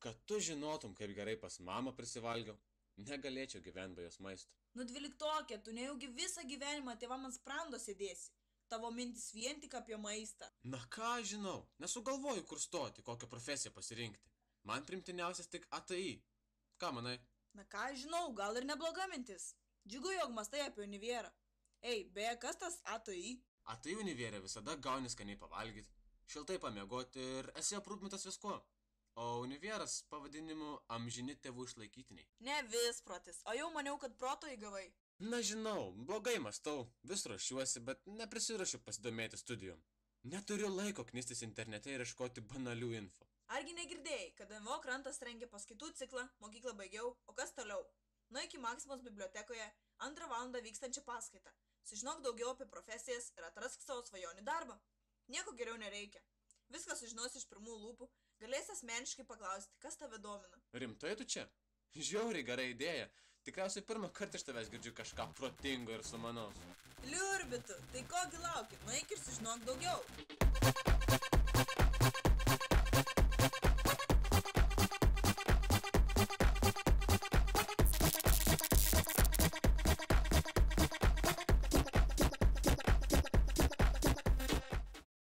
Kad tu žinotum, kaip gerai pas mamą prisivalgiau, negalėčiau gyventi be jos maisto. Nu 12, tu nejaugi visą gyvenimą tėvam ant sprando sėdėsi. Tavo mintis vien tik apie maistą. Na ką žinau, nesugalvoju kur stoti, kokią profesiją pasirinkti. Man primtiniausias tik ATI. Ką manai? Na ką žinau, gal ir nebloga mintis. Džiugu, jog mastai apie univerą. Ei, beje, kas tas ATI? ATI univerė visada gauni skaniai pavalgyti, šiltai pamiegoti ir esi aprūpintas viskuo. O univeras pavadinimu amžini tėvų išlaikytiniai. Ne visprotis, o jau maniau, kad proto įgavai. Na žinau, blogai mąstau, vis ruošiuosi, bet neprisirašiu pasidomėti studijom. Neturiu laiko knistis internete ir ieškoti banalių info. Argi negirdėjai, kad MVO krantas rengia paskaitų ciklą, mokyklą baigiau, o kas toliau? Nueik į Maksimos bibliotekoje 2 valandą vykstančią paskaitą. Sužinok daugiau apie profesijas ir atrask savo svajonių darbą. Nieko geriau nereikia. Viską sužinosi iš pirmų lūpų, galėsi asmeniškai paklausti, kas tave domina. Rimtai tu čia? Žiauriai gera idėja. Tikriausiai pirmą kartą iš tavęs girdžiu kažką protingo ir sumanaus. Liurbitu, tai kogi lauki, nueik ir sužinok daugiau.